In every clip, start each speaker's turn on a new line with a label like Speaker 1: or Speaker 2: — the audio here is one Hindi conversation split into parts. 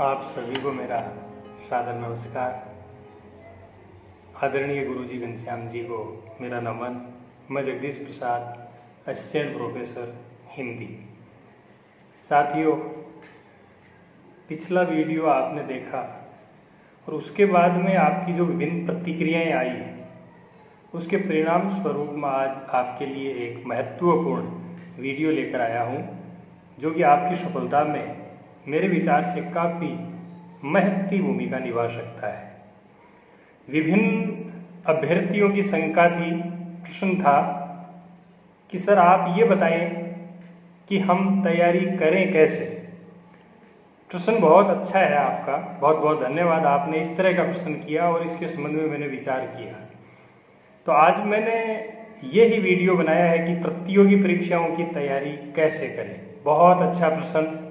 Speaker 1: आप सभी को मेरा सादर नमस्कार। आदरणीय गुरुजी घनश्याम जी को मेरा नमन। मैं जगदीश प्रसाद, असिस्टेंट प्रोफेसर हिंदी। साथियों, पिछला वीडियो आपने देखा और उसके बाद में आपकी जो विभिन्न प्रतिक्रियाएं आई हैं, उसके परिणाम स्वरूप मैं आज आपके लिए एक महत्वपूर्ण वीडियो लेकर आया हूं, जो कि आपकी सफलता में मेरे विचार से काफ़ी महत्वपूर्ण भूमिका निभा सकता है। विभिन्न अभ्यर्थियों की शंका थी, प्रश्न था कि सर आप ये बताएं कि हम तैयारी करें कैसे। प्रश्न बहुत अच्छा है आपका, बहुत बहुत धन्यवाद। आपने इस तरह का प्रश्न किया और इसके संबंध में मैंने विचार किया। तो आज मैंने यही वीडियो बनाया है कि प्रतियोगी परीक्षाओं की तैयारी कैसे करें। बहुत अच्छा प्रश्न।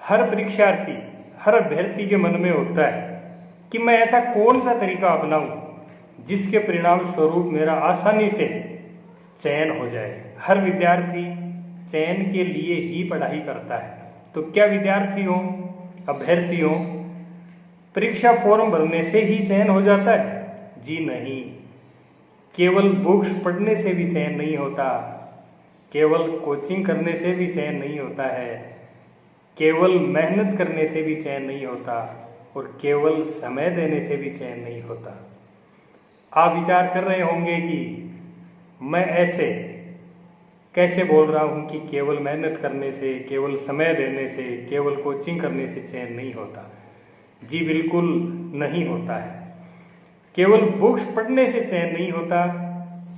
Speaker 1: हर परीक्षार्थी, हर अभ्यर्थी के मन में होता है कि मैं ऐसा कौन सा तरीका अपनाऊं जिसके परिणाम स्वरूप मेरा आसानी से चयन हो जाए। हर विद्यार्थी चयन के लिए ही पढ़ाई करता है। तो क्या विद्यार्थियों, अभ्यर्थियों, परीक्षा फॉर्म भरने से ही चयन हो जाता है? जी नहीं। केवल बुक्स पढ़ने से भी चयन नहीं होता, केवल कोचिंग करने से भी चयन नहीं होता है, केवल मेहनत करने से भी चयन नहीं होता और केवल समय देने से भी चयन नहीं होता। आप विचार कर रहे होंगे कि मैं ऐसे कैसे बोल रहा हूँ कि केवल मेहनत करने से, केवल समय देने से, केवल कोचिंग करने से चयन नहीं होता। जी बिल्कुल नहीं होता है। केवल बुक्स पढ़ने से चयन नहीं होता,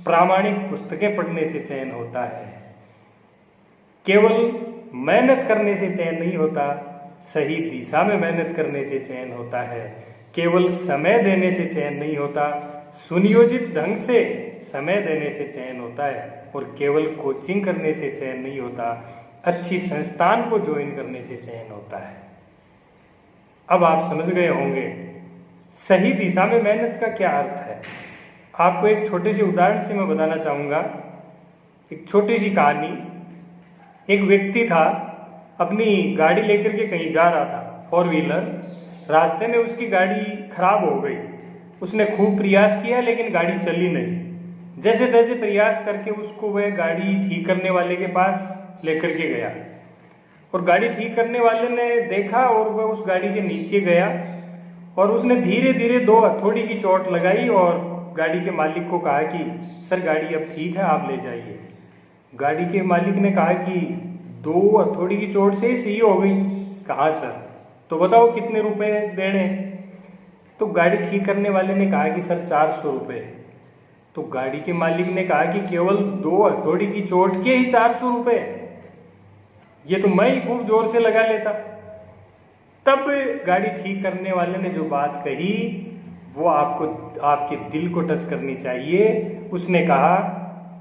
Speaker 1: प्रामाणिक पुस्तकें पढ़ने से चयन होता है। केवल मेहनत करने से चयन नहीं होता, सही दिशा में मेहनत करने से चयन होता है। केवल समय देने से चयन नहीं होता, सुनियोजित ढंग से समय देने से चयन होता है। और केवल कोचिंग करने से चयन नहीं होता, अच्छी संस्थान को ज्वाइन करने से चयन होता है। अब आप समझ गए होंगे सही दिशा में मेहनत का क्या अर्थ है। आपको एक छोटे से उदाहरण से मैं बताना चाहूँगा। एक छोटी सी कहानी। एक व्यक्ति था, अपनी गाड़ी लेकर के कहीं जा रहा था, 4 व्हीलर। रास्ते में उसकी गाड़ी खराब हो गई। उसने खूब प्रयास किया लेकिन गाड़ी चली नहीं। जैसे तैसे प्रयास करके उसको वह गाड़ी ठीक करने वाले के पास लेकर के गया और गाड़ी ठीक करने वाले ने देखा और वह उस गाड़ी के नीचे गया और उसने धीरे धीरे 2 हथौड़ी की चोट लगाई और गाड़ी के मालिक को कहा कि सर गाड़ी अब ठीक है, आप ले जाइए। गाड़ी के मालिक ने कहा कि 2 हथौड़ी की चोट से ही सही हो गई। कहा सर, तो बताओ कितने रुपए देने। तो गाड़ी ठीक करने वाले ने कहा कि सर 400 रुपये। तो गाड़ी के मालिक ने कहा कि केवल 2 हथौड़ी की चोट के ही 400 रुपये, ये तो मैं ही खूब जोर से लगा लेता। तब गाड़ी ठीक करने वाले ने जो बात कही वो आपको, आपके दिल को टच करनी चाहिए। उसने कहा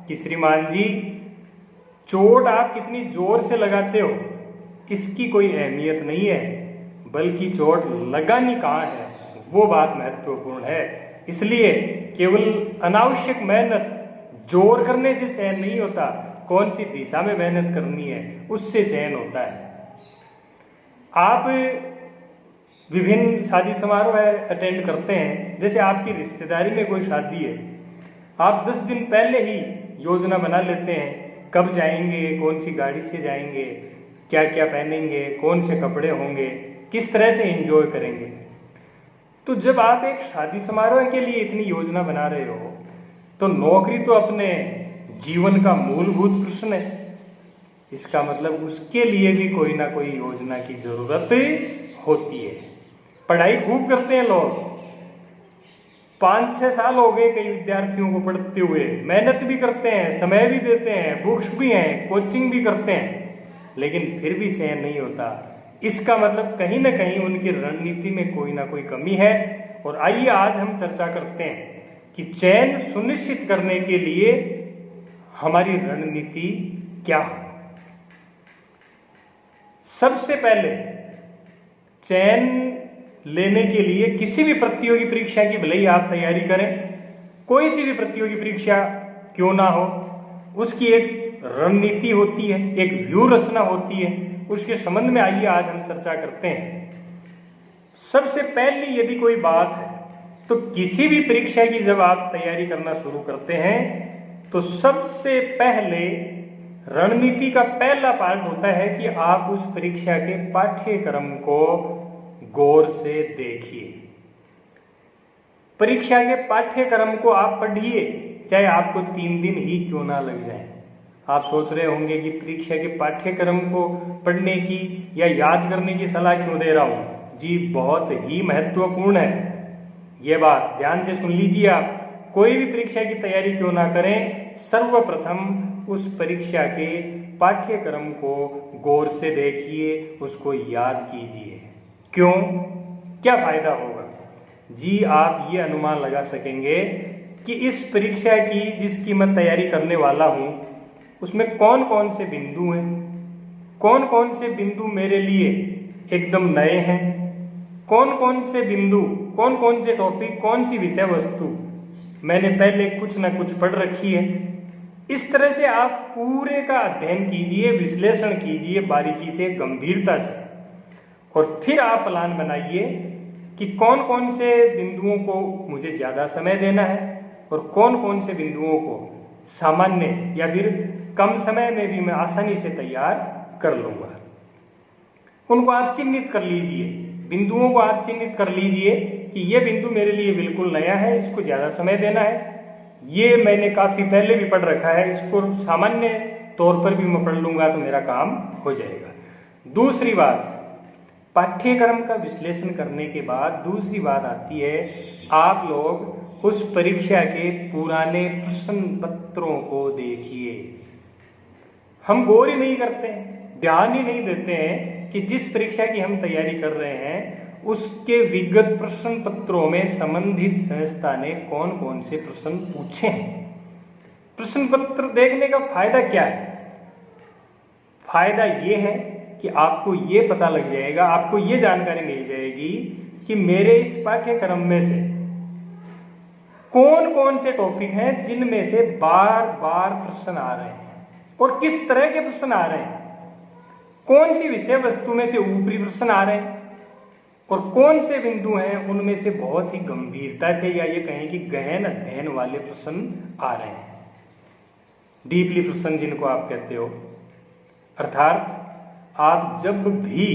Speaker 1: कि श्रीमान जी, चोट आप कितनी जोर से लगाते हो इसकी कोई अहमियत नहीं है, बल्कि चोट लगानी कहाँ है वो बात महत्वपूर्ण है। इसलिए केवल अनावश्यक मेहनत, जोर करने से चयन नहीं होता, कौन सी दिशा में मेहनत करनी है उससे चयन होता है। आप विभिन्न शादी समारोह अटेंड करते हैं। जैसे आपकी रिश्तेदारी में कोई शादी है, आप 10 दिन पहले ही योजना बना लेते हैं, कब जाएंगे, कौन सी गाड़ी से जाएंगे, क्या क्या पहनेंगे, कौन से कपड़े होंगे, किस तरह से एंजॉय करेंगे। तो जब आप एक शादी समारोह के लिए इतनी योजना बना रहे हो तो नौकरी तो अपने जीवन का मूलभूत प्रश्न है। इसका मतलब उसके लिए भी कोई ना कोई योजना की जरूरत होती है। पढ़ाई खूब करते हैं लोग, 5-6 साल हो गए कई विद्यार्थियों को पढ़ते हुए, मेहनत भी करते हैं, समय भी देते हैं, बुक्स भी हैं, कोचिंग भी करते हैं, लेकिन फिर भी चयन नहीं होता। इसका मतलब कहीं ना कहीं उनकी रणनीति में कोई ना कोई कमी है। और आइए आज हम चर्चा करते हैं कि चयन सुनिश्चित करने के लिए हमारी रणनीति क्या हो। सबसे पहले चयन लेने के लिए किसी भी प्रतियोगी परीक्षा की भले ही आप तैयारी करें, कोई सी भी प्रतियोगी परीक्षा क्यों ना हो, उसकी एक रणनीति होती है, एक व्यूह रचना होती है। उसके संबंध में आइए आज हम चर्चा करते हैं। सबसे पहली यदि कोई बात है तो किसी भी परीक्षा की जब आप तैयारी करना शुरू करते हैं तो सबसे पहले रणनीति का पहला पार्ट होता है कि आप उस परीक्षा के पाठ्यक्रम को गौर से देखिए। परीक्षा के पाठ्यक्रम को आप पढ़िए, चाहे आपको 3 दिन ही क्यों ना लग जाए। आप सोच रहे होंगे कि परीक्षा के पाठ्यक्रम को पढ़ने की या याद करने की सलाह क्यों दे रहा हूं। जी, बहुत ही महत्वपूर्ण है यह बात, ध्यान से सुन लीजिए। आप कोई भी परीक्षा की तैयारी क्यों ना करें, सर्वप्रथम उस परीक्षा के पाठ्यक्रम को गौर से देखिए, उसको याद कीजिए। क्यों, क्या फायदा होगा? जी, आप ये अनुमान लगा सकेंगे कि इस परीक्षा की जिसकी मैं तैयारी करने वाला हूं उसमें कौन कौन से बिंदु हैं, कौन कौन से बिंदु मेरे लिए एकदम नए हैं, कौन कौन से बिंदु, कौन कौन से टॉपिक, कौन सी विषय वस्तु मैंने पहले कुछ ना कुछ पढ़ रखी है। इस तरह से आप पूरे का अध्ययन कीजिए, विश्लेषण कीजिए बारीकी से, गंभीरता से, और फिर आप प्लान बनाइए कि कौन कौन से बिंदुओं को मुझे ज़्यादा समय देना है और कौन कौन से बिंदुओं को सामान्य या फिर कम समय में भी मैं आसानी से तैयार कर लूँगा। उनको आप चिन्हित कर लीजिए, बिंदुओं को आप चिन्हित कर लीजिए कि ये बिंदु मेरे लिए बिल्कुल नया है, इसको ज़्यादा समय देना है, ये मैंने काफ़ी पहले भी पढ़ रखा है, इसको सामान्य तौर पर भी मैं पढ़ लूँगा तो मेरा काम हो जाएगा। दूसरी बात, पाठ्यक्रम का विश्लेषण करने के बाद दूसरी बात आती है, आप लोग उस परीक्षा के पुराने प्रश्न पत्रों को देखिए। हम गौर ही नहीं करते हैं, ध्यान ही नहीं देते हैं कि जिस परीक्षा की हम तैयारी कर रहे हैं उसके विगत प्रश्न पत्रों में संबंधित संस्था ने कौन कौन से प्रश्न पूछे हैं। प्रश्न पत्र देखने का फायदा क्या है? फायदा ये है कि आपको ये पता लग जाएगा, आपको ये जानकारी मिल जाएगी कि मेरे इस पाठ्यक्रम में से कौन कौन से टॉपिक हैं जिनमें से बार बार प्रश्न आ रहे हैं और किस तरह के प्रश्न आ रहे हैं, कौन सी विषय वस्तु में से ऊपरी प्रश्न आ रहे हैं और कौन से बिंदु हैं उनमें से बहुत ही गंभीरता से या ये कहें कि गहन अध्ययन वाले प्रश्न आ रहे हैं, डीपली प्रश्न जिनको आप कहते हो। अर्थात आप जब भी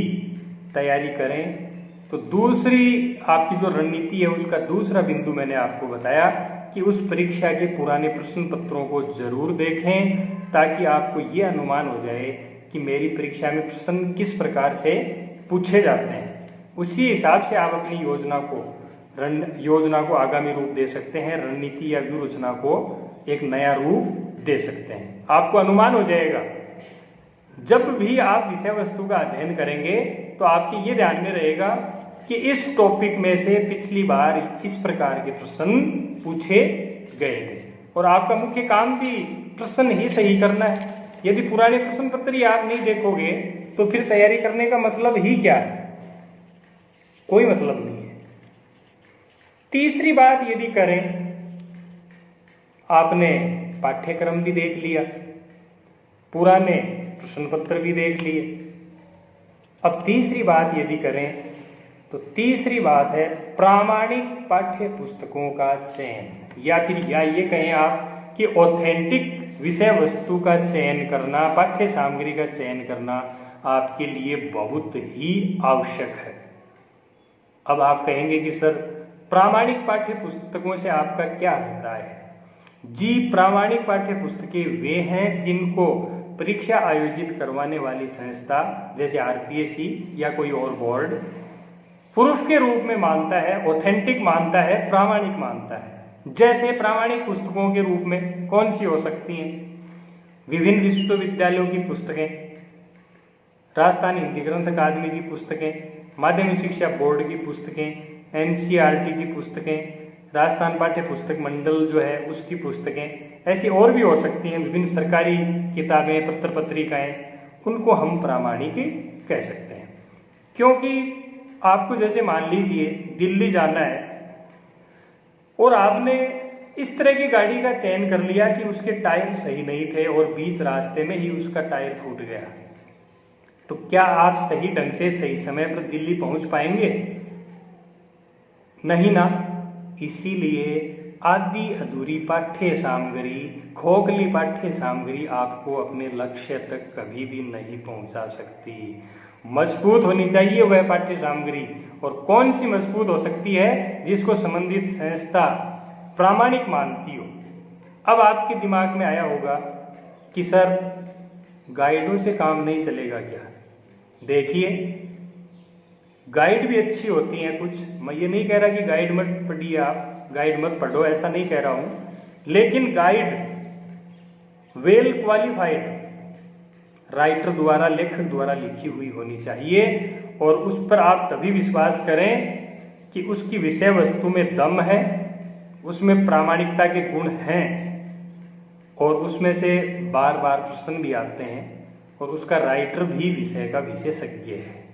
Speaker 1: तैयारी करें तो दूसरी आपकी जो रणनीति है उसका दूसरा बिंदु मैंने आपको बताया कि उस परीक्षा के पुराने प्रश्न पत्रों को जरूर देखें, ताकि आपको ये अनुमान हो जाए कि मेरी परीक्षा में प्रश्न किस प्रकार से पूछे जाते हैं। उसी हिसाब से आप अपनी योजना को आगामी रूप दे सकते हैं, रणनीति या व्यूह को एक नया रूप दे सकते हैं। आपको अनुमान हो जाएगा जब भी आप विषय वस्तु का अध्ययन करेंगे तो आपके ये ध्यान में रहेगा कि इस टॉपिक में से पिछली बार इस प्रकार के प्रश्न पूछे गए थे, और आपका मुख्य काम भी प्रश्न ही सही करना है। यदि पुराने प्रश्न पत्र ही आप नहीं देखोगे तो फिर तैयारी करने का मतलब ही क्या है? कोई मतलब नहीं है। तीसरी बात यदि करें, आपने पाठ्यक्रम भी देख लिया, पुराने प्रश्न पत्र भी देख लिए, अब तीसरी बात यदि करें तो तीसरी बात है प्रामाणिक पाठ्य पुस्तकों का चयन, या फिर ये कहें आप कि ऑथेंटिक विषय वस्तु का चयन करना, पाठ्य सामग्री का चयन करना आपके लिए बहुत ही आवश्यक है। अब आप कहेंगे कि सर प्रामाणिक पाठ्य पुस्तकों से आपका क्या अभिप्राय है? जी, प्रामाणिक पाठ्य पुस्तकें वे हैं जिनको परीक्षा आयोजित करवाने वाली संस्था जैसे आरपीएससी या कोई और बोर्ड प्रूफ के रूप में मानता है, ऑथेंटिक मानता है, प्रामाणिक मानता है। जैसे प्रामाणिक पुस्तकों के रूप में कौन सी हो सकती हैं? विभिन्न विश्वविद्यालयों की पुस्तकें, राजस्थान हिंदी ग्रंथ अकादमी की पुस्तकें, माध्यमिक शिक्षा बोर्ड की पुस्तकें, एनसीईआरटी की पुस्तकें, राजस्थान पाठ्य पुस्तक मंडल जो है उसकी पुस्तकें, ऐसी और भी हो सकती हैं। विभिन्न सरकारी किताबें, पत्र पत्रिकाएं, उनको हम प्रामाणिक कह सकते हैं। क्योंकि आपको जैसे मान लीजिए दिल्ली जाना है और आपने इस तरह की गाड़ी का चयन कर लिया कि उसके टायर सही नहीं थे और बीच रास्ते में ही उसका टायर फूट गया, तो क्या आप सही ढंग से सही समय पर दिल्ली पहुंच पाएंगे? नहीं ना। इसीलिए आधी अधूरी पाठ्य सामग्री, खोखली पाठ्य सामग्री आपको अपने लक्ष्य तक कभी भी नहीं पहुंचा सकती। मजबूत होनी चाहिए वह पाठ्य सामग्री। और कौन सी मजबूत हो सकती है? जिसको संबंधित संस्था प्रामाणिक मानती हो। अब आपके दिमाग में आया होगा कि सर गाइडों से काम नहीं चलेगा क्या? देखिए, गाइड भी अच्छी होती हैं कुछ। मैं ये नहीं कह रहा कि गाइड मत पढ़िए, आप गाइड मत पढ़ो, ऐसा नहीं कह रहा हूँ। लेकिन गाइड वेल क्वालिफाइड राइटर द्वारा, लेखक द्वारा लिखी हुई होनी चाहिए। और उस पर आप तभी विश्वास करें कि उसकी विषय वस्तु में दम है, उसमें प्रामाणिकता के गुण हैं और उसमें से बार बार प्रश्न भी आते हैं और उसका राइटर भी विषय का विशेषज्ञ है।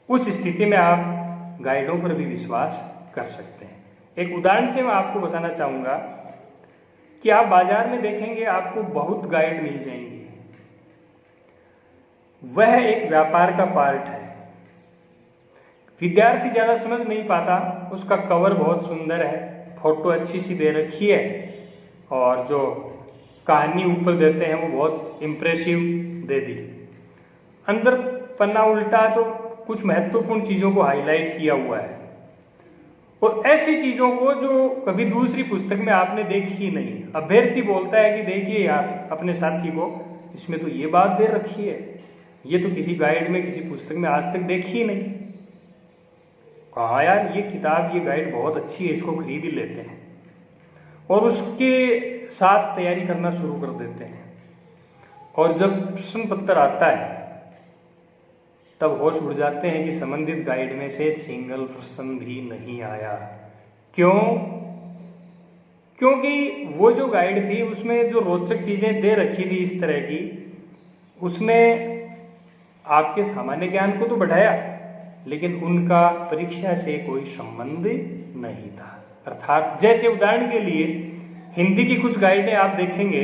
Speaker 1: उस स्थिति में आप गाइडों पर भी विश्वास कर सकते हैं। एक उदाहरण से मैं आपको बताना चाहूँगा कि आप बाजार में देखेंगे आपको बहुत गाइड मिल जाएंगे। वह एक व्यापार का पार्ट है। विद्यार्थी ज़्यादा समझ नहीं पाता, उसका कवर बहुत सुंदर है, फोटो अच्छी सी दे रखी है और जो कहानी ऊपर देते हैं वो बहुत इम्प्रेसिव दे दी। अंदर पन्ना उल्टा तो कुछ महत्वपूर्ण चीज़ों को हाईलाइट किया हुआ है और ऐसी चीज़ों को जो कभी दूसरी पुस्तक में आपने देखी ही नहीं। अभ्यर्थी बोलता है कि देखिए यार अपने साथी को, इसमें तो ये बात दे रखी है, ये तो किसी गाइड में, किसी पुस्तक में आज तक देखी ही नहीं। कहा यार ये किताब, ये गाइड बहुत अच्छी है, इसको खरीद ही लेते हैं और उसके साथ तैयारी करना शुरू कर देते हैं। और जब प्रश्न पत्र आता है तब होश उड़ जाते हैं कि संबंधित गाइड में से सिंगल प्रश्न भी नहीं आया। क्यों? क्योंकि वो जो गाइड थी उसमें जो रोचक चीज़ें दे रखी थी इस तरह की, उसने आपके सामान्य ज्ञान को तो बढ़ाया लेकिन उनका परीक्षा से कोई संबंध नहीं था। अर्थात जैसे उदाहरण के लिए हिंदी की कुछ गाइडें आप देखेंगे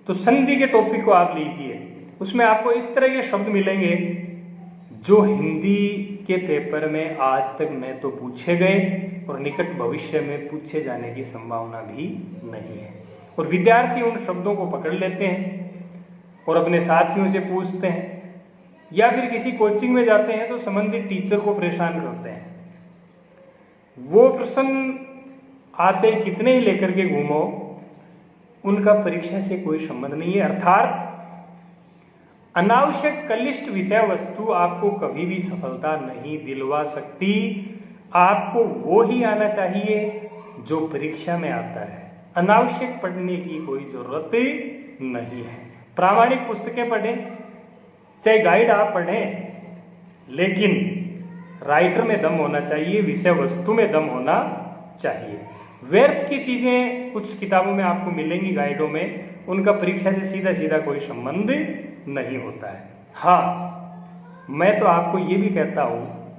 Speaker 1: तो संधि के टॉपिक को आप लीजिए, उसमें आपको इस तरह के शब्द मिलेंगे जो हिंदी के पेपर में आज तक न तो पूछे गए और निकट भविष्य में पूछे जाने की संभावना भी नहीं है। और विद्यार्थी उन शब्दों को पकड़ लेते हैं और अपने साथियों से पूछते हैं या फिर किसी कोचिंग में जाते हैं तो संबंधित टीचर को परेशान करते हैं। वो प्रश्न आप चाहे कितने ही लेकर के घूमो, उनका परीक्षा से कोई संबंध नहीं है। अर्थात अनावश्यक कलिष्ठ विषय वस्तु आपको कभी भी सफलता नहीं दिलवा सकती। आपको वो ही आना चाहिए जो परीक्षा में आता है। अनावश्यक पढ़ने की कोई जरूरत नहीं है। प्रामाणिक पुस्तकें पढ़ें, चाहे गाइड आप पढ़ें, लेकिन राइटर में दम होना चाहिए, विषय वस्तु में दम होना चाहिए। व्यर्थ की चीज़ें कुछ किताबों में आपको मिलेंगी, गाइडों में, उनका परीक्षा से सीधा सीधा कोई संबंध नहीं होता है। हाँ, मैं तो आपको ये भी कहता हूँ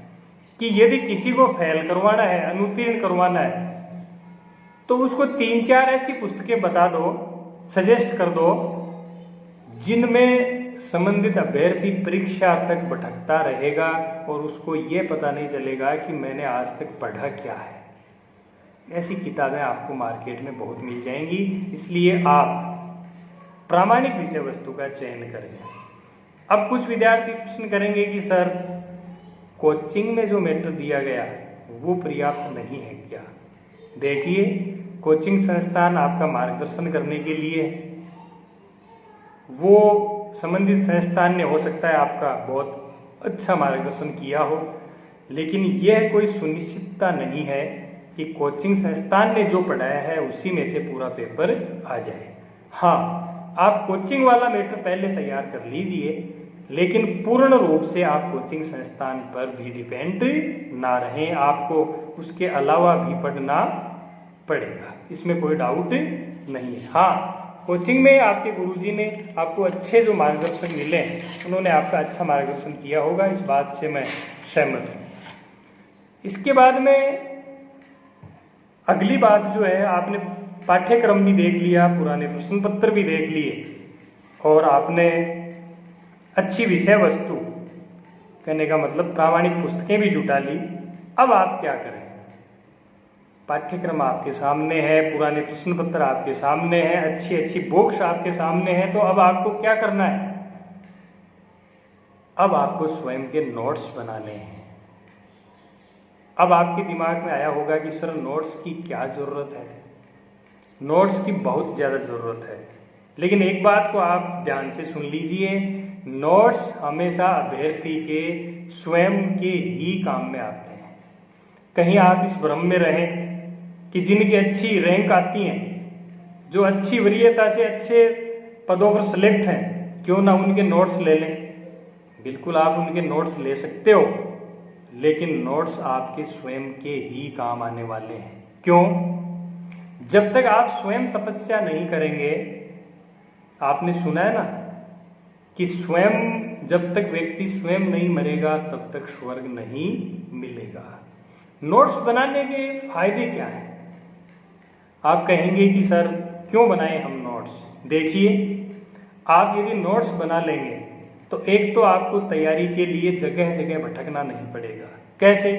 Speaker 1: कि यदि किसी को फेल करवाना है, अनुत्तीर्ण करवाना है, तो उसको 3-4 ऐसी पुस्तकें बता दो, सजेस्ट कर दो जिनमें संबंधित अभ्यर्थी परीक्षा तक भटकता रहेगा और उसको ये पता नहीं चलेगा कि मैंने आज तक पढ़ा क्या है। ऐसी किताबें आपको मार्केट में बहुत मिल जाएंगी। इसलिए आप प्रामाणिक विषय वस्तु का चयन करें। अब कुछ विद्यार्थी प्रश्न करेंगे कि सर कोचिंग में जो मैटर दिया गया वो पर्याप्त नहीं है क्या? देखिए, कोचिंग संस्थान आपका मार्गदर्शन करने के लिए, वो संबंधित संस्थान ने हो सकता है आपका बहुत अच्छा मार्गदर्शन किया हो, लेकिन यह कोई सुनिश्चितता नहीं है कि कोचिंग संस्थान ने जो पढ़ाया है उसी में से पूरा पेपर आ जाए। हाँ, आप कोचिंग वाला मैटर पहले तैयार कर लीजिए, लेकिन पूर्ण रूप से आप कोचिंग संस्थान पर भी डिपेंड ना रहें। आपको उसके अलावा भी पढ़ना पड़ेगा, इसमें कोई डाउट नहीं है। हाँ, कोचिंग में आपके गुरुजी ने आपको अच्छे जो मार्गदर्शक मिले, उन्होंने आपका अच्छा मार्गदर्शन किया होगा, इस बात से मैं सहमत हूँ। इसके बाद में अगली बात जो है, आपने पाठ्यक्रम भी देख लिया, पुराने प्रश्न पत्र भी देख लिए और आपने अच्छी विषय वस्तु, कहने का मतलब प्रामाणिक पुस्तकें भी जुटा ली, अब आप क्या करें? पाठ्यक्रम आपके सामने है, पुराने प्रश्न पत्र आपके सामने है, अच्छी अच्छी बुक्स आपके सामने है, तो अब आपको क्या करना है? अब आपको स्वयं के नोट्स बनाने हैं। अब आपके दिमाग में आया होगा कि सर नोट्स की क्या ज़रूरत है? नोट्स की बहुत ज़्यादा ज़रूरत है, लेकिन एक बात को आप ध्यान से सुन लीजिए, नोट्स हमेशा अभ्यर्थी के स्वयं के ही काम में आते हैं। कहीं आप इस भ्रम में रहें कि जिनकी अच्छी रैंक आती हैं, जो अच्छी वरीयता से अच्छे पदों पर सिलेक्ट हैं, क्यों ना उनके नोट्स ले लें। बिल्कुल आप उनके नोट्स ले सकते हो, लेकिन नोट्स आपके स्वयं के ही काम आने वाले हैं। क्यों? जब तक आप स्वयं तपस्या नहीं करेंगे, आपने सुना है ना कि स्वयं जब तक व्यक्ति स्वयं नहीं मरेगा तब तक स्वर्ग नहीं मिलेगा। नोट्स बनाने के फायदे क्या हैं? आप कहेंगे कि सर क्यों बनाएं हम नोट्स? देखिए, आप यदि नोट्स बना लेंगे तो एक तो आपको तैयारी के लिए जगह जगह भटकना नहीं पड़ेगा। कैसे?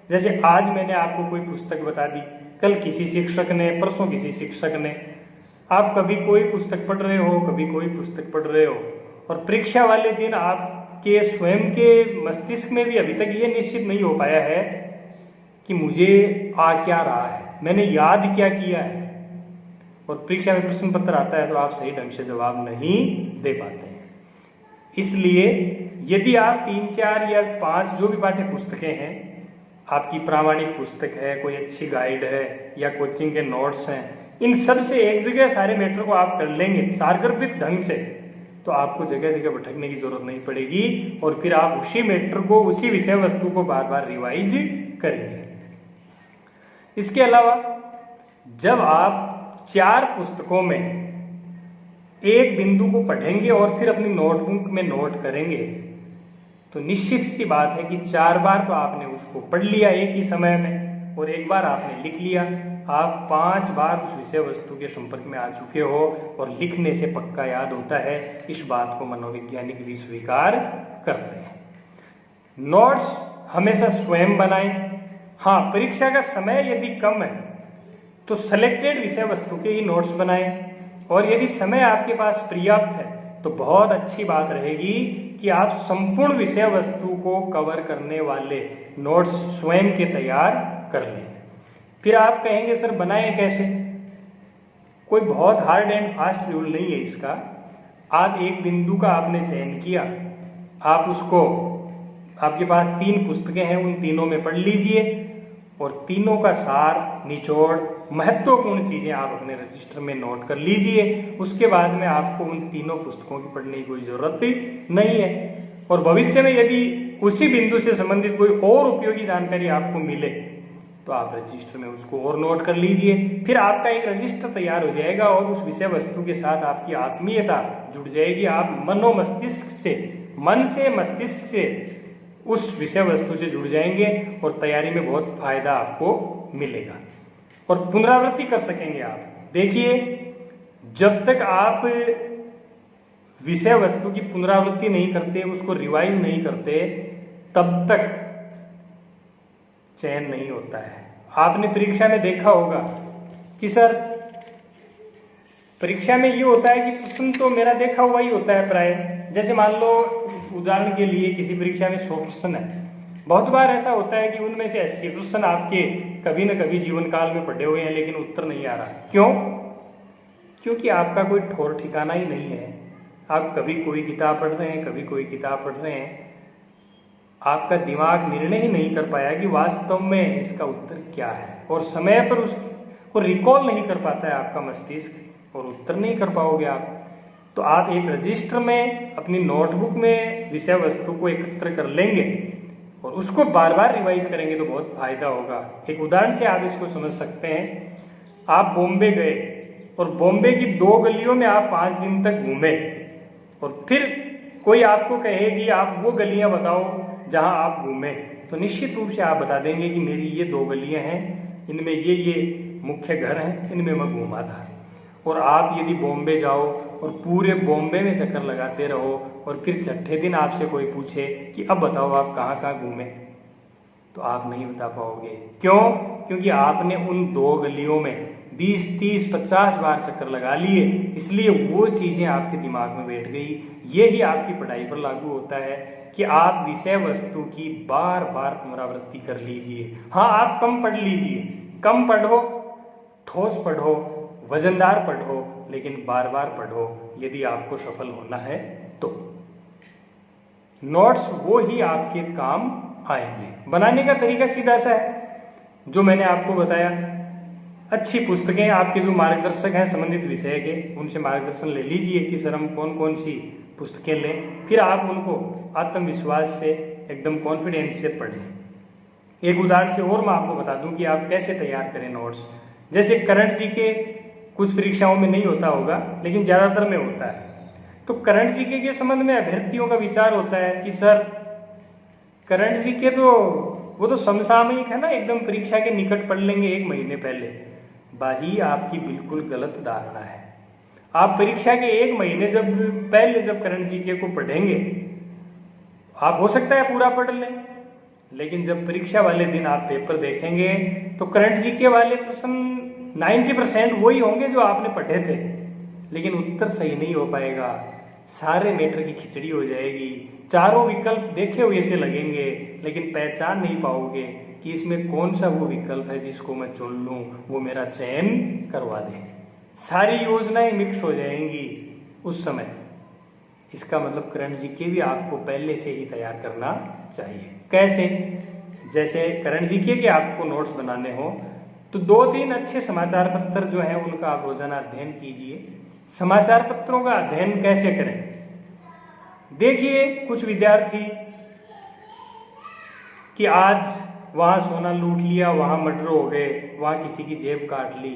Speaker 1: जैसे आज मैंने आपको कोई पुस्तक बता दी, कल किसी शिक्षक ने, परसों किसी शिक्षक ने, आप कभी कोई पुस्तक पढ़ रहे हो, कभी कोई पुस्तक पढ़ रहे हो, और परीक्षा वाले दिन आपके स्वयं के मस्तिष्क में भी अभी तक ये निश्चित नहीं हो पाया है कि मुझे आ क्या रहा है, मैंने याद क्या किया है, और परीक्षा में प्रश्न पत्र आता है तो आप सही ढंग से जवाब नहीं दे पाते हैं। इसलिए यदि आप 3, 4 या 5 जो भी पाठ्य पुस्तकें हैं, आपकी प्रामाणिक पुस्तक है, कोई अच्छी गाइड है, या कोचिंग के नोट्स हैं, इन सब से एक जगह सारे मैटर को आप कर लेंगे सारगर्भित ढंग से, तो आपको जगह जगह भटकने की जरूरत नहीं पड़ेगी, और फिर आप उसी मैटर को, उसी विषय वस्तु को बार बार रिवाइज करेंगे। इसके अलावा जब आप 4 पुस्तकों में एक बिंदु को पढ़ेंगे और फिर अपनी नोटबुक में नोट करेंगे, तो निश्चित सी बात है कि 4 बार तो आपने उसको पढ़ लिया एक ही समय में, और एक बार आपने लिख लिया। आप 5 बार उस विषय वस्तु के संपर्क में आ चुके हो, और लिखने से पक्का याद होता है। इस बात को मनोवैज्ञानिक भी स्वीकार करते हैं। नोट्स हमेशा स्वयं बनाएं। हाँ, परीक्षा का समय यदि कम है तो सिलेक्टेड विषय वस्तु के ही नोट्स बनाएं, और यदि समय आपके पास पर्याप्त है तो बहुत अच्छी बात रहेगी कि आप संपूर्ण विषय वस्तु को कवर करने वाले नोट्स स्वयं के तैयार कर लें। फिर आप कहेंगे सर बनाएं कैसे? कोई बहुत हार्ड एंड फास्ट रूल नहीं है इसका। आप एक बिंदु का आपने चयन किया, आप उसको, आपके पास 3 पुस्तकें हैं, उन तीनों में पढ़ लीजिए, और तीनों का सार, निचोड़, महत्वपूर्ण चीज़ें आप अपने रजिस्टर में नोट कर लीजिए। उसके बाद में आपको उन तीनों पुस्तकों की पढ़ने की कोई ज़रूरत नहीं है, और भविष्य में यदि उसी बिंदु से संबंधित कोई और उपयोगी जानकारी आपको मिले तो आप रजिस्टर में उसको और नोट कर लीजिए। फिर आपका एक रजिस्टर तैयार हो जाएगा, और उस विषय वस्तु के साथ आपकी आत्मीयता जुड़ जाएगी। आप मन से मस्तिष्क से उस विषय वस्तु से जुड़ जाएंगे, और तैयारी में बहुत फायदा आपको मिलेगा, और पुनरावृत्ति कर सकेंगे आप। देखिए, जब तक आप विषय वस्तु की पुनरावृत्ति नहीं करते, उसको रिवाइज नहीं करते, तब तक चयन नहीं होता है। आपने परीक्षा में देखा होगा कि सर परीक्षा में ये होता है कि प्रश्न तो मेरा देखा हुआ ही होता है प्राय। जैसे मान लो, उदाहरण के लिए किसी परीक्षा में 100 प्रश्न है, बहुत बार ऐसा होता है कि उनमें से 80 प्रश्न आपके कभी न कभी जीवन काल में पढ़े हुए हैं, लेकिन उत्तर नहीं आ रहा। क्यों? क्योंकि आपका कोई ठौर ठिकाना ही नहीं है। आप कभी कोई किताब पढ़ रहे हैं, कभी कोई किताब पढ़ रहे हैं, आपका दिमाग निर्णय ही नहीं कर पाया कि वास्तव में इसका उत्तर क्या है, और समय पर उसको रिकॉल नहीं कर पाता है आपका मस्तिष्क, और उत्तर नहीं कर पाओगे आप। तो आप एक रजिस्टर में अपनी नोटबुक में विषय वस्तु को एकत्र कर लेंगे, और उसको बार बार रिवाइज करेंगे तो बहुत फायदा होगा। एक उदाहरण से आप इसको समझ सकते हैं। आप बॉम्बे गए, और बॉम्बे की 2 गलियों में आप 5 दिन तक घूमे, और फिर कोई आपको कहे कि आप वो गलियां बताओ जहां आप घूमे, तो निश्चित रूप से आप बता देंगे कि मेरी ये 2 गलियां हैं, इनमें ये मुख्य घर हैं, इनमें मैं घूमा था। और आप यदि बॉम्बे जाओ और पूरे बॉम्बे में चक्कर लगाते रहो, और फिर छठे दिन आपसे कोई पूछे कि अब बताओ आप कहाँ कहाँ घूमे, तो आप नहीं बता पाओगे। क्यों? क्योंकि आपने उन 2 गलियों में 20, 30, 50 बार चक्कर लगा लिए, इसलिए वो चीज़ें आपके दिमाग में बैठ गई। यही आपकी पढ़ाई पर लागू होता है कि आप विषय वस्तु की बार बार पुनरावृत्ति कर लीजिए। हाँ, आप कम पढ़ लीजिए, कम पढ़ो, ठोस पढ़ो, वजनदार पढ़ो, लेकिन बार बार पढ़ो यदि आपको सफल होना है तो। नोट्स वो ही आपके काम आएंगे। बनाने का तरीका सीधा सा है जो मैंने आपको बताया। अच्छी पुस्तकें, आपके जो मार्गदर्शक हैं संबंधित विषय के, उनसे मार्गदर्शन ले लीजिए कि सर हम कौन कौन सी पुस्तकें लें। फिर आप उनको आत्मविश्वास से, एकदम कॉन्फिडेंस से पढ़ें। एक उदाहरण से और मैं आपको बता दूं कि आप कैसे तैयार करें नोट्स। जैसे करंट जीके कुछ परीक्षाओं में नहीं होता होगा, लेकिन ज़्यादातर में होता है। तो करंट जीके के संबंध में अभ्यर्थियों का विचार होता है कि सर करंट जीके तो वो तो समसामयिक है ना, एकदम परीक्षा के निकट पढ़ लेंगे 1 महीने पहले। भाई आपकी बिल्कुल गलत धारणा है। आप परीक्षा के 1 महीने पहले जब करंट जीके को पढ़ेंगे, आप हो सकता है पूरा पढ़ लें, लेकिन जब परीक्षा वाले दिन आप पेपर देखेंगे तो करंट जीके वाले प्रश्न 90% वही होंगे जो आपने पढ़े थे, लेकिन उत्तर सही नहीं हो पाएगा। सारे मैटर की खिचड़ी हो जाएगी। चारों विकल्प देखे हुए से लगेंगे, लेकिन पहचान नहीं पाओगे कि इसमें कौन सा वो विकल्प है जिसको मैं चुन लूँ, वो मेरा चयन करवा दे। सारी योजनाएं मिक्स हो जाएंगी उस समय। इसका मतलब करंट जीके भी आपको पहले से ही तैयार करना चाहिए। कैसे? जैसे करंट जीके के आपको नोट्स बनाने हो तो 2-3 अच्छे समाचार पत्र जो हैं उनका आप रोजाना अध्ययन कीजिए। समाचार पत्रों का अध्ययन कैसे करें? देखिए, कुछ विद्यार्थी कि आज वहाँ सोना लूट लिया, वहाँ मर्डर हो गए, वहाँ किसी की जेब काट ली।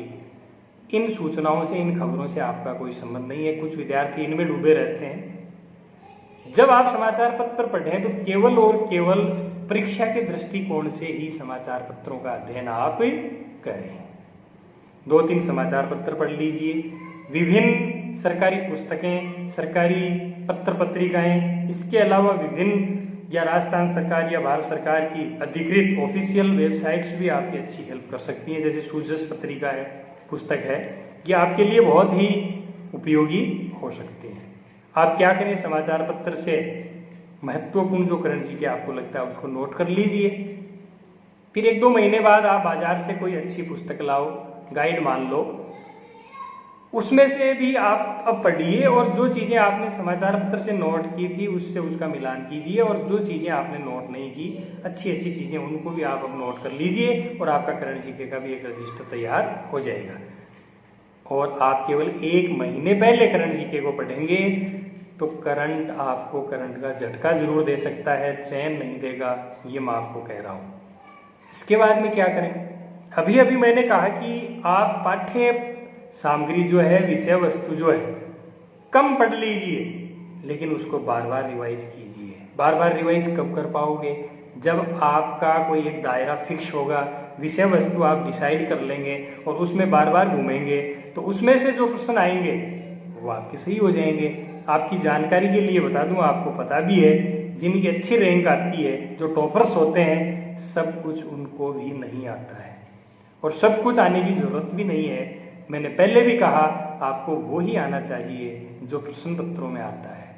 Speaker 1: इन सूचनाओं से, इन खबरों से आपका कोई संबंध नहीं है। कुछ विद्यार्थी इनमें डूबे रहते हैं। जब आप समाचार पत्र पढ़ें तो केवल और केवल परीक्षा के दृष्टिकोण से ही समाचार पत्रों का अध्ययन आप करें। 2-3 समाचार पत्र पढ़ लीजिए। विभिन्न सरकारी पुस्तकें, सरकारी पत्र पत्रिकाएं, इसके अलावा विभिन्न या राजस्थान सरकार या भारत सरकार की अधिकृत ऑफिशियल वेबसाइट्स भी आपकी अच्छी हेल्प कर सकती हैं। जैसे सूजस पत्रिका है, पुस्तक है, ये आपके लिए बहुत ही उपयोगी हो सकती है। आप क्या करें, समाचार पत्र से महत्वपूर्ण जो करंट जीके आपको लगता है उसको नोट कर लीजिए। फिर 1-2 महीने बाद आप बाजार से कोई अच्छी पुस्तक लाओ, गाइड मान लो, उसमें से भी आप अब पढ़िए और जो चीज़ें आपने समाचार पत्र से नोट की थी उससे उसका मिलान कीजिए, और जो चीज़ें आपने नोट नहीं की, अच्छी अच्छी चीज़ें, उनको भी आप अब नोट कर लीजिए और आपका करंट जीके का भी एक रजिस्टर तैयार हो जाएगा। और आप केवल 1 महीने पहले करंट जीके को पढ़ेंगे तो करंट आपको करंट का झटका जरूर दे सकता है, चैन नहीं देगा, ये मैं आपको कह रहा हूँ। इसके बाद में क्या करें? अभी अभी मैंने कहा कि आप पाठ्य सामग्री जो है, विषय वस्तु जो है, कम पढ़ लीजिए, लेकिन उसको बार बार रिवाइज कीजिए। बार बार रिवाइज कब कर पाओगे? जब आपका कोई एक दायरा फिक्स होगा, विषय वस्तु आप डिसाइड कर लेंगे और उसमें बार बार घूमेंगे, तो उसमें से जो प्रश्न आएंगे वो आपके सही हो जाएंगे। आपकी जानकारी के लिए बता दूं, आपको पता भी है, जिनकी अच्छी रैंक आती है, जो टॉपर्स होते हैं, सब कुछ उनको भी नहीं आता है और सब कुछ आने की जरूरत भी नहीं है। मैंने पहले भी कहा, आपको वो ही आना चाहिए जो प्रश्न पत्रों में आता है।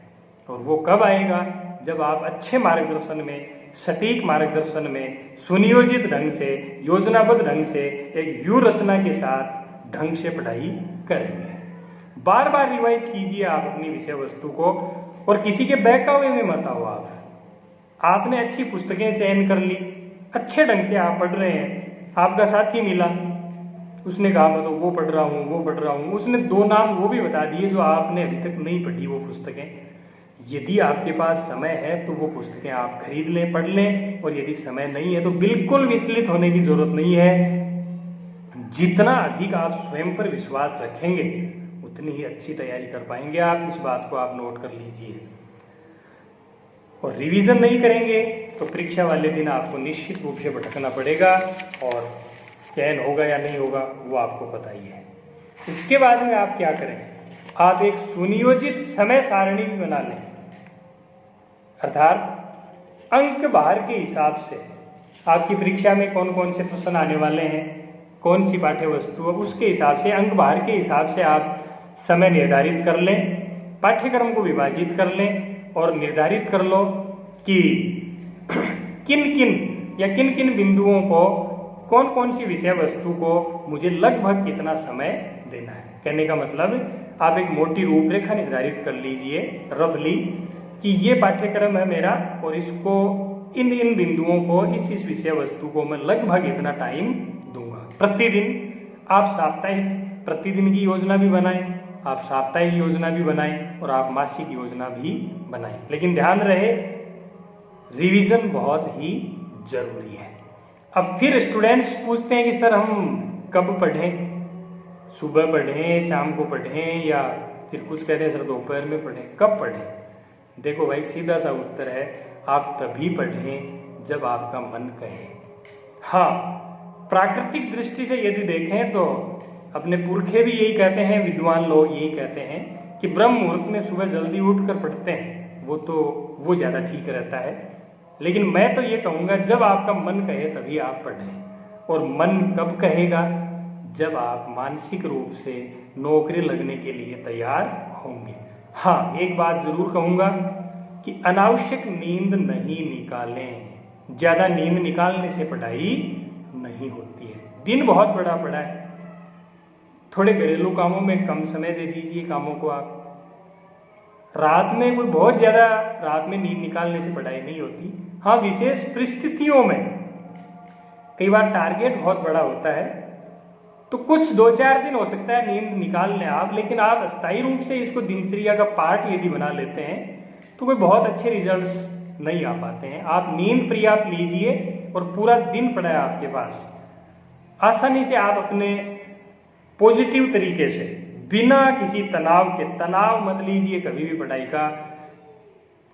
Speaker 1: और वो कब आएगा? जब आप अच्छे मार्गदर्शन में, सटीक मार्गदर्शन में, सुनियोजित ढंग से, योजनाबद्ध ढंग से, एक व्यू रचना के साथ ढंग से पढ़ाई करेंगे। बार बार रिवाइज कीजिए आप अपनी विषय वस्तु को, और किसी के बहकावे में मत आओ। आपने अच्छी पुस्तकें चयन कर ली, अच्छे ढंग से आप पढ़ रहे हैं, आपका साथी मिला, उसने कहा मैं तो वो पढ़ रहा हूँ, उसने 2 नाम वो भी बता दिए जो आपने अभी तक नहीं पढ़ी वो पुस्तकें। यदि आपके पास समय है तो वो पुस्तकें आप खरीद लें, पढ़ लें, और यदि समय नहीं है तो बिल्कुल विचलित होने की जरूरत नहीं है। जितना अधिक आप स्वयं पर विश्वास रखेंगे उतनी ही अच्छी तैयारी कर पाएंगे आप। इस बात को आप नोट कर लीजिए। और रिवीजन नहीं करेंगे तो परीक्षा वाले दिन आपको निश्चित रूप से भटकना पड़ेगा, और चयन होगा या नहीं होगा वो आपको पता ही है। इसके बाद में आप क्या करें? आप एक सुनियोजित समय सारणी बना लें, अर्थात अंक बाहर के हिसाब से आपकी परीक्षा में कौन कौन से प्रश्न आने वाले हैं, कौन सी पाठ्य वस्तु है, उसके हिसाब से अंक भार के हिसाब से आप समय निर्धारित कर लें, पाठ्यक्रम को विभाजित कर लें और निर्धारित कर लो कि किन किन बिंदुओं को, कौन कौन सी विषय वस्तु को मुझे लगभग कितना समय देना है। कहने का मतलब आप एक मोटी रूपरेखा निर्धारित कर लीजिए रफली कि ये पाठ्यक्रम है मेरा और इसको इन बिंदुओं को इस विषय वस्तु को मैं लगभग इतना टाइम दूंगा। प्रतिदिन आप साप्ताहिक प्रतिदिन की योजना भी बनाएं, आप साप्ताहिक योजना भी बनाएं और आप मासिक योजना भी बनाएं। लेकिन ध्यान रहे रिवीजन बहुत ही जरूरी है। अब फिर स्टूडेंट्स पूछते हैं कि सर हम कब पढ़ें, सुबह पढ़ें, शाम को पढ़ें या फिर कुछ कहते हैं सर दोपहर में पढ़ें, कब पढ़ें। देखो भाई सीधा सा उत्तर है आप तभी पढ़ें जब आपका मन कहे। हाँ, प्राकृतिक दृष्टि से यदि देखें तो अपने पुरखे भी यही कहते हैं, विद्वान लोग यही कहते हैं कि ब्रह्म मुहूर्त में सुबह जल्दी उठकर पढ़ते हैं, वो ज़्यादा ठीक रहता है। लेकिन मैं तो ये कहूँगा जब आपका मन कहे तभी आप पढ़ें। और मन कब कहेगा, जब आप मानसिक रूप से नौकरी लगने के लिए तैयार होंगे। हाँ, एक बात जरूर कहूँगा कि अनावश्यक नींद नहीं निकालें, ज़्यादा नींद निकालने से पढ़ाई नहीं होती है। दिन बहुत बड़ा पड़ा है, थोड़े घरेलू कामों में कम समय दे दीजिए कामों को आप। रात में कोई बहुत ज़्यादा रात में नींद निकालने से पढ़ाई नहीं होती। हाँ, विशेष परिस्थितियों में कई बार टारगेट बहुत बड़ा होता है तो कुछ 2-4 दिन हो सकता है नींद निकाल लें आप, लेकिन आप अस्थायी रूप से इसको दिनचर्या का पार्ट यदि बना लेते हैं तो कोई बहुत अच्छे रिजल्ट्स नहीं आ पाते हैं। आप नींद पर्याप्त लीजिए और पूरा दिन पड़ा है आपके पास, आसानी से आप अपने पॉजिटिव तरीके से बिना किसी तनाव के, तनाव मत लीजिए कभी भी पढ़ाई का,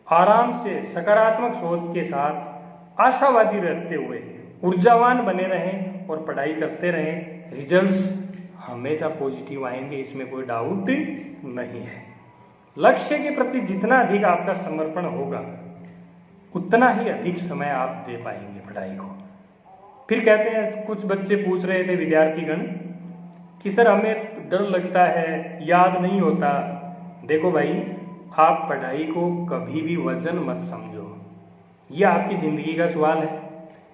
Speaker 1: आराम से सकारात्मक सोच के साथ आशावादी रहते हुए ऊर्जावान बने रहें और पढ़ाई करते रहें। रिजल्ट्स हमेशा पॉजिटिव आएंगे, इसमें कोई डाउट नहीं है। लक्ष्य के प्रति जितना अधिक आपका समर्पण होगा उतना ही अधिक समय आप दे पाएंगे पढ़ाई को। फिर कहते हैं, कुछ बच्चे पूछ रहे थे विद्यार्थीगण कि सर हमें डर लगता है, याद नहीं होता। देखो भाई, आप पढ़ाई को कभी भी वजन मत समझो, यह आपकी जिंदगी का सवाल है,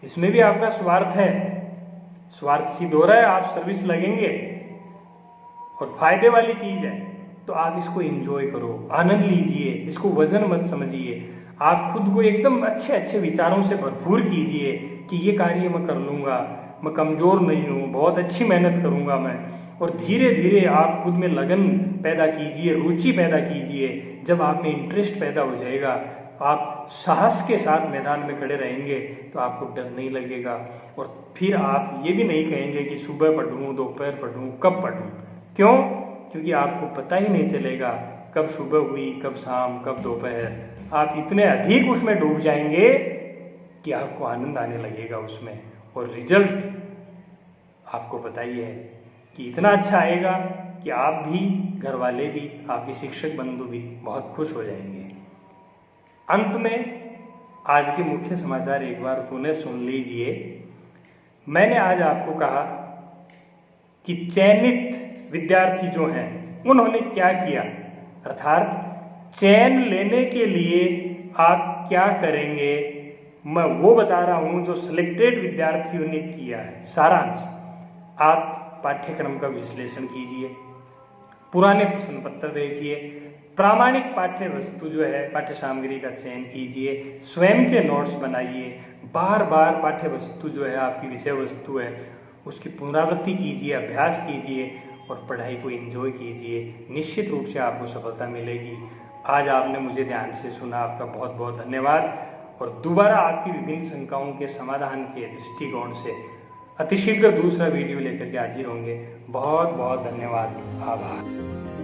Speaker 1: इसमें भी आपका स्वार्थ है, स्वार्थ सिद्ध हो रहा है, आप सर्विस लगेंगे और फायदे वाली चीज है तो आप इसको एंजॉय करो, आनंद लीजिए, इसको वजन मत समझिए। आप खुद को एकदम अच्छे अच्छे विचारों से भरपूर कीजिए कि ये कार्य मैं कर लूँगा, मैं कमज़ोर नहीं हूँ, बहुत अच्छी मेहनत करूँगा मैं। और धीरे धीरे आप खुद में लगन पैदा कीजिए, रुचि पैदा कीजिए। जब आप में इंटरेस्ट पैदा हो जाएगा, आप साहस के साथ मैदान में खड़े रहेंगे तो आपको डर नहीं लगेगा। और फिर आप ये भी नहीं कहेंगे कि सुबह पढ़ूँ, दोपहर पढ़ूँ, कब पढ़ूँ। क्यों? क्योंकि आपको पता ही नहीं चलेगा कब सुबह हुई, कब शाम, कब दोपहर। आप इतने अधिक उसमें डूब जाएंगे कि आपको आनंद आने लगेगा उसमें, और रिजल्ट आपको पता ही है कि इतना अच्छा आएगा कि आप भी, घर वाले भी, आपके शिक्षक बंधु भी बहुत खुश हो जाएंगे। अंत में आज के मुख्य समाचार एक बार पुनः सुन लीजिए। मैंने आज आपको कहा कि चयनित विद्यार्थी जो हैं उन्होंने क्या किया, अर्थात चयन लेने के लिए आप क्या करेंगे, मैं वो बता रहा हूँ जो सिलेक्टेड विद्यार्थियों ने किया है। सारांश, आप पाठ्यक्रम का विश्लेषण कीजिए, पुराने प्रश्न पत्र देखिए, प्रामाणिक पाठ्य वस्तु जो है पाठ्य सामग्री का चयन कीजिए, स्वयं के नोट्स बनाइए, बार बार पाठ्य वस्तु जो है आपकी विषय वस्तु है उसकी पुनरावृत्ति कीजिए, अभ्यास कीजिए और पढ़ाई को एंजॉय कीजिए। निश्चित रूप से आपको सफलता मिलेगी। आज आपने मुझे ध्यान से सुना, आपका बहुत बहुत धन्यवाद। और दोबारा आपकी विभिन्न शंकाओं के समाधान के दृष्टिकोण से अतिशीघ्र दूसरा वीडियो लेकर के हाजिर होंगे। बहुत बहुत धन्यवाद, आभार।